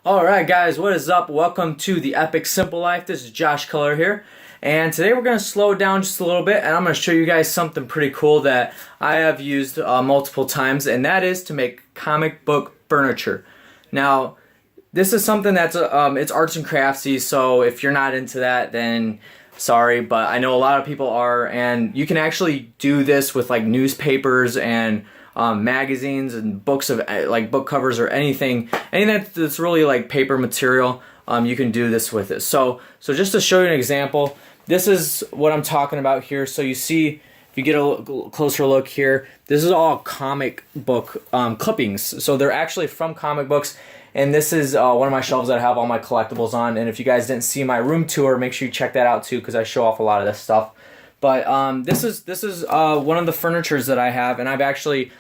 Alright guys, what is up? Welcome to the Epic Simple Life. This is Josh Color here. And today we're going to slow it down just a little bit, and I'm going to show you guys something pretty cool that I have used multiple times, and that is to make comic book furniture. Now, this is something that's it's arts and craftsy, so if you're not into that, then sorry, but I know a lot of people are, and you can actually do this with like newspapers and magazines and books of like book covers or anything that's really like paper material. You can do this with it. So just to show you an example, this is what I'm talking about here. So you see, if you get a closer look here, this is all comic book clippings. So they're actually from comic books, and this is one of my shelves that I have all my collectibles on. And if you guys didn't see my room tour, make sure you check that out too, because I show off a lot of this stuff. But this is one of the furnitures that I have, and I've actually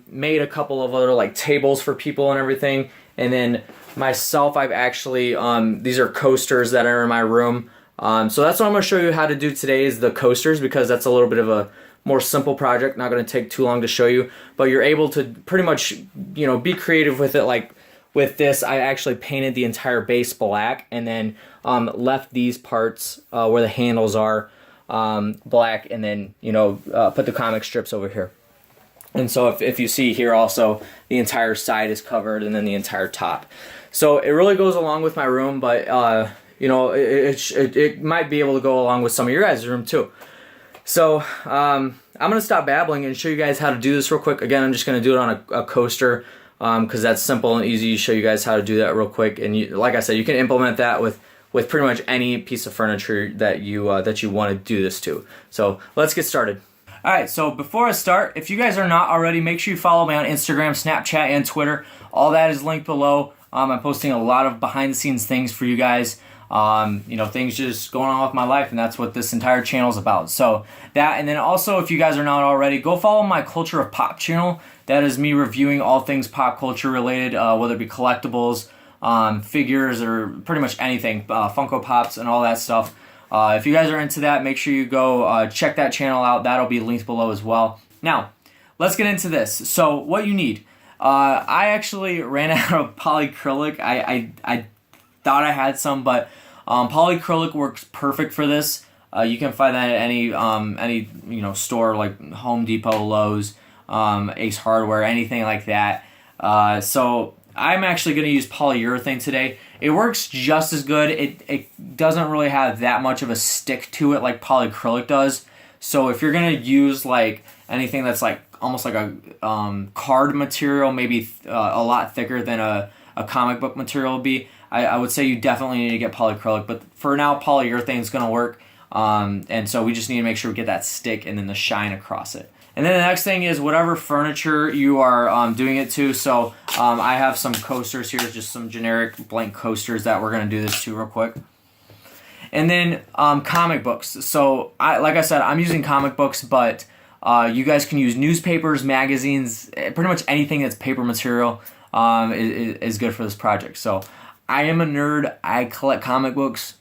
made a couple of other like tables for people and everything. And then myself, I've actually these are coasters that are in my room. So that's what I'm going to show you how to do today, is the coasters, because that's a little bit of a more simple project, not going to take too long to show you, but you're able to pretty much, you know, be creative with it. Like with this, I actually painted the entire base black, and then left these parts where the handles are black, and then, you know, put the comic strips over here. And so if you see here also, the entire side is covered, and then the entire top. So it really goes along with my room, but you know, it might be able to go along with some of your guys' room too. So I'm going to stop babbling and show you guys how to do this real quick. Again, I'm just going to do it on a coaster because that's simple and easy to show you guys how to do that real quick. And you, like I said, you can implement that with pretty much any piece of furniture that you want to do this to. So let's get started. Alright, so before I start, if you guys are not already, make sure you follow me on Instagram, Snapchat, and Twitter. All that is linked below. I'm posting a lot of behind-the-scenes things for you guys. You know, things just going on with my life, and that's what this entire channel is about. So that, and then also, if you guys are not already, go follow my Culture of Pop channel. That is me reviewing all things pop culture related, whether it be collectibles, figures, or pretty much anything, Funko Pops and all that stuff. If you guys are into that, make sure you go check that channel out. That'll be linked below as well. Now, let's get into this. So what you need. I actually ran out of polyacrylic. I thought I had some, but polyacrylic works perfect for this. You can find that at any you know, store like Home Depot, Lowe's, Ace Hardware, anything like that. So I'm actually going to use polyurethane today. It works just as good. It doesn't really have that much of a stick to it like polyacrylic does. So if you're going to use like anything that's like almost like a card material, maybe a lot thicker than a comic book material would be, I would say you definitely need to get polyacrylic. But for now, polyurethane is going to work. And so we just need to make sure we get that stick and then the shine across it. And then the next thing is whatever furniture you are doing it to. So I have some coasters here, just some generic blank coasters that we're going to do this to real quick. And then comic books. So like I said, I'm using comic books, but you guys can use newspapers, magazines, pretty much anything that's paper material is good for this project. So I am a nerd. I collect comic books.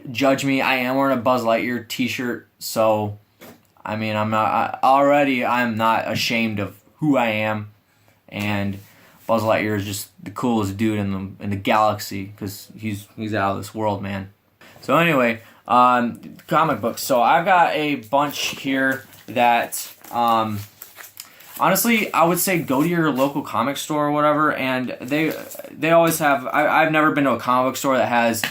Judge me. I am wearing a Buzz Lightyear t-shirt, so I mean, I'm not ashamed of who I am, and Buzz Lightyear is just the coolest dude in the galaxy, because he's out of this world, man. So anyway, comic books. So I've got a bunch here that, honestly, I would say go to your local comic store or whatever, and they always have. I've never been to a comic book store that has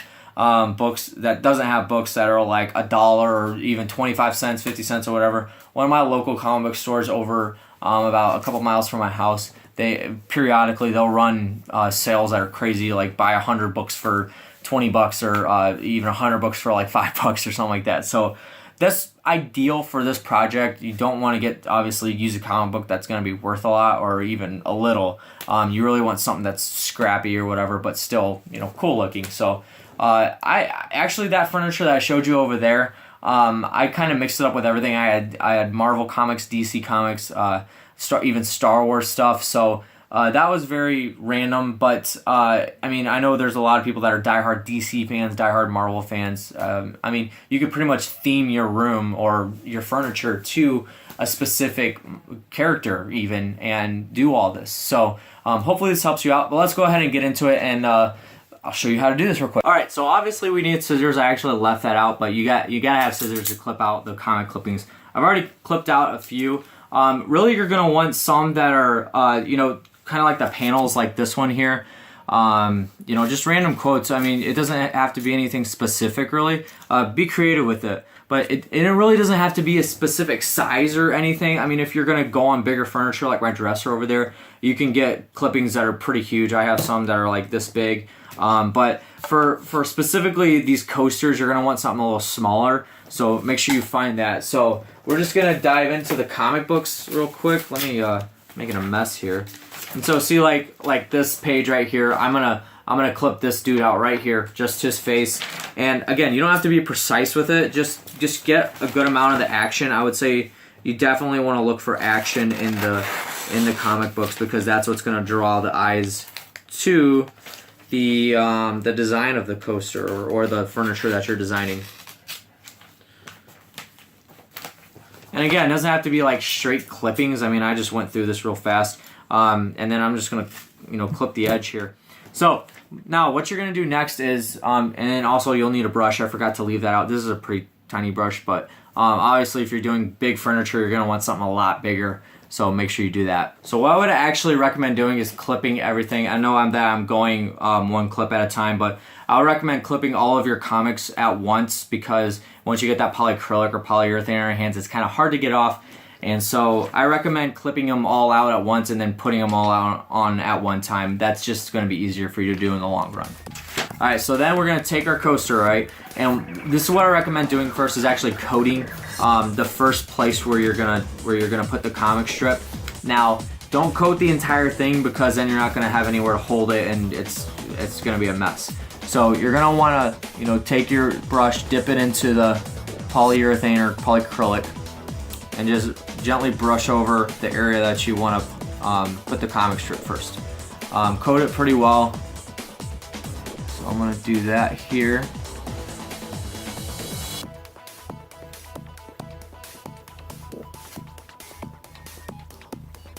books that doesn't have books that are like $1 or even 25 cents, 50 cents or whatever. One of my local comic book stores over about a couple miles from my house, periodically they'll run sales that are crazy, like buy 100 books for $20 or even 100 books for like $5 or something like that. So that's ideal for this project. You don't want to use a comic book that's going to be worth a lot or even a little. You really want something that's scrappy or whatever, but still, you know, cool looking. So I actually, that furniture that I showed you over there, I kind of mixed it up with everything. I had Marvel Comics, DC Comics, even Star Wars stuff. So that was very random, but I mean, I know there's a lot of people that are diehard DC fans, diehard Marvel fans. I mean, you could pretty much theme your room or your furniture to a specific character even and do all this. So hopefully this helps you out, but let's go ahead and get into it, and I'll show you how to do this real quick. All right, so obviously we need scissors. I actually left that out, but you gotta have scissors to clip out the comic clippings. I've already clipped out a few. Really, you're gonna want some that are, you know, kind of like the panels, like this one here. You know, just random quotes. I mean, it doesn't have to be anything specific, really. Be creative with it. But it really doesn't have to be a specific size or anything. I mean, if you're gonna go on bigger furniture, like my dresser over there, you can get clippings that are pretty huge. I have some that are like this big. But for specifically these coasters, you're gonna want something a little smaller. So make sure you find that. So we're just gonna dive into the comic books real quick. Let me making a mess here. And so see, like this page right here, I'm gonna clip this dude out right here, just his face. And again, you don't have to be precise with it. Just get a good amount of the action. I would say you definitely want to look for action in the comic books, because that's what's gonna draw the eyes to the design of the coaster or the furniture that you're designing. And again, it doesn't have to be like straight clippings. I mean, I just went through this real fast. And then I'm just gonna, you know, clip the edge here. So now what you're gonna do next is, and then also you'll need a brush. I forgot to leave that out. This is a pretty tiny brush, but obviously if you're doing big furniture, you're gonna want something a lot bigger. So make sure you do that. So what I would actually recommend doing is clipping everything. I know I'm going one clip at a time, but I would recommend clipping all of your comics at once, because once you get that polyacrylic or polyurethane in your hands, it's kind of hard to get off. And so I recommend clipping them all out at once and then putting them all out on at one time. That's just going to be easier for you to do in the long run. All right, so then we're going to take our coaster, right? And this is what I recommend doing first, is actually coating the first place where you're gonna put the comic strip. Now, don't coat the entire thing, because then you're not going to have anywhere to hold it, and it's going to be a mess. So you're going to want to, you know, take your brush, dip it into the polyurethane or polyacrylic, and just gently brush over the area that you want to put the comic strip first. Coat it pretty well. So I'm going to do that here.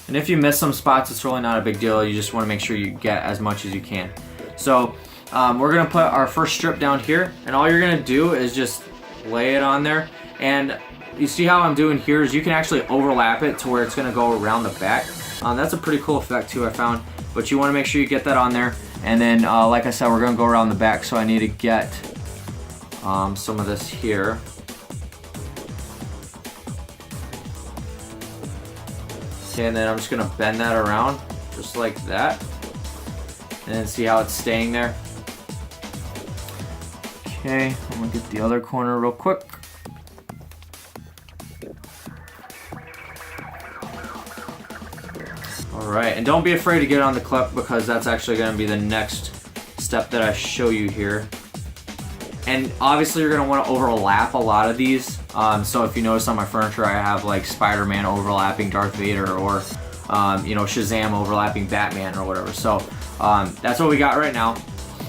And if you miss some spots, it's really not a big deal. You just want to make sure you get as much as you can. So we're going to put our first strip down here, and all you're going to do is just lay it on there. And you see how I'm doing here is you can actually overlap it to where it's going to go around the back. That's a pretty cool effect too, I found. But you want to make sure you get that on there. And then, like I said, we're going to go around the back, so I need to get some of this here. Okay, and then I'm just going to bend that around, just like that. And then see how it's staying there. Okay, I'm going to get the other corner real quick. Alright, and don't be afraid to get on the clip, because that's actually going to be the next step that I show you here. And obviously you're going to want to overlap a lot of these. So if you notice on my furniture, I have like Spider-Man overlapping Darth Vader, or you know, Shazam overlapping Batman or whatever. So that's what we got right now.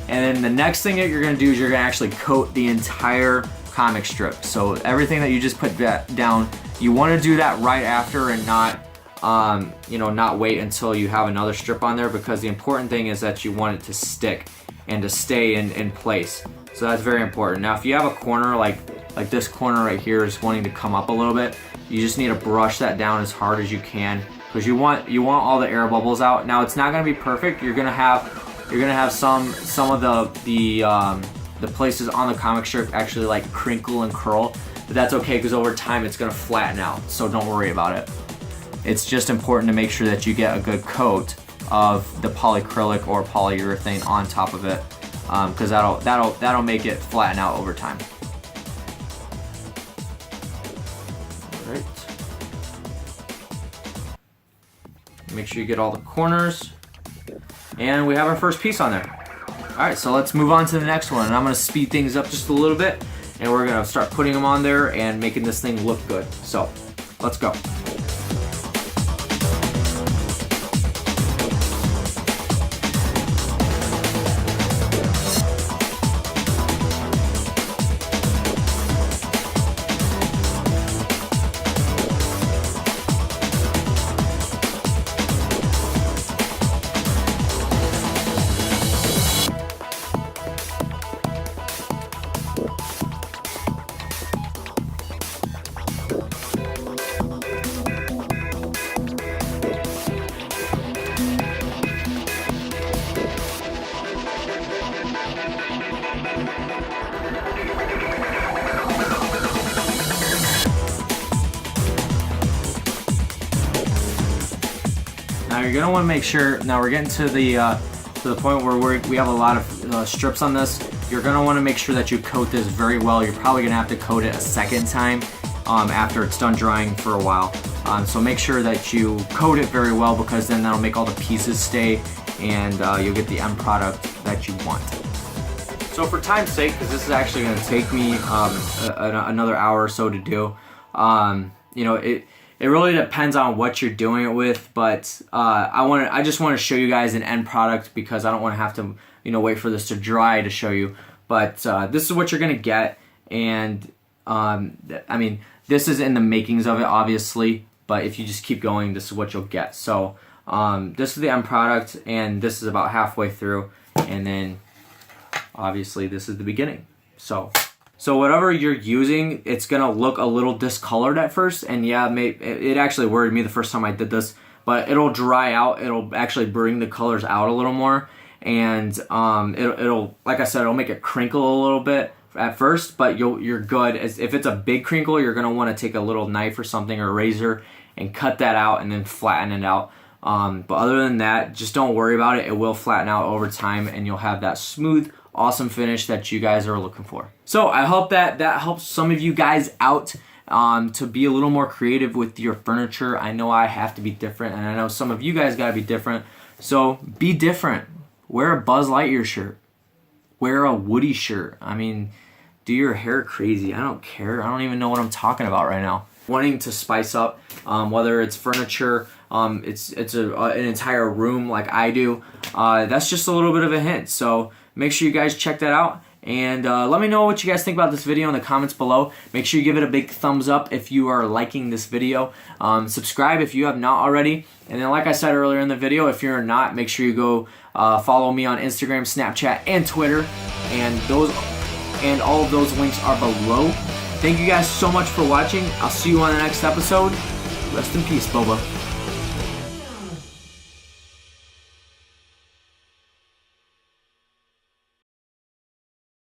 And then the next thing that you're going to do is you're going to actually coat the entire comic strip. So everything that you just put down, you want to do that right after, and not you know, not wait until you have another strip on there, because the important thing is that you want it to stick and to stay in place. So that's very important. Now, if you have a corner like this corner right here is wanting to come up a little bit, you just need to brush that down as hard as you can, because you want all the air bubbles out. Now, it's not going to be perfect. You're gonna have some of the places on the comic strip actually like crinkle and curl, but that's okay, because over time it's going to flatten out. So don't worry about it. It's just important to make sure that you get a good coat of the polyacrylic or polyurethane on top of it, because that'll make it flatten out over time. All right. Make sure you get all the corners, and we have our first piece on there. All right, so let's move on to the next one, and I'm going to speed things up just a little bit, and we're going to start putting them on there and making this thing look good. So let's go. Now you're gonna want to make sure. Now we're getting to the point where we have a lot of strips on this. You're gonna want to make sure that you coat this very well. You're probably gonna have to coat it a second time after it's done drying for a while. So make sure that you coat it very well, because then that'll make all the pieces stay, and you'll get the end product that you want. So for time's sake, because this is actually going to take me another hour or so to do, you know, it really depends on what you're doing it with, but I just want to show you guys an end product, because I don't want to have to, you know, wait for this to dry to show you. But this is what you're going to get, and I mean, this is in the makings of it, obviously, but if you just keep going, this is what you'll get. So this is the end product, and this is about halfway through, and then obviously this is the beginning. So whatever you're using, it's gonna look a little discolored at first, and yeah, it actually worried me the first time I did this, but it'll dry out. It'll actually bring the colors out a little more, and it'll, like I said, it'll make it crinkle a little bit at first, but you're good. If it's a big crinkle, you're gonna want to take a little knife or something, or a razor, and cut that out and then flatten it out. But other than that, just don't worry about it. It will flatten out over time, and you'll have that smooth, awesome finish that you guys are looking for. So I hope that helps some of you guys out to be a little more creative with your furniture. I know I have to be different, and I know some of you guys gotta be different. So be different. Wear a Buzz Lightyear shirt. Wear a Woody shirt. I mean, do your hair crazy. I don't care. I don't even know what I'm talking about right now. Wanting to spice up, whether it's furniture, it's an entire room like I do, that's just a little bit of a hint. So make sure you guys check that out, and let me know what you guys think about this video in the comments below. Make sure you give it a big thumbs up if you are liking this video. Subscribe if you have not already, and then like I said earlier in the video, if you're not, make sure you go follow me on Instagram, Snapchat, and Twitter, and all of those links are below. Thank you guys so much for watching. I'll see you on the next episode. Rest in peace, Boba.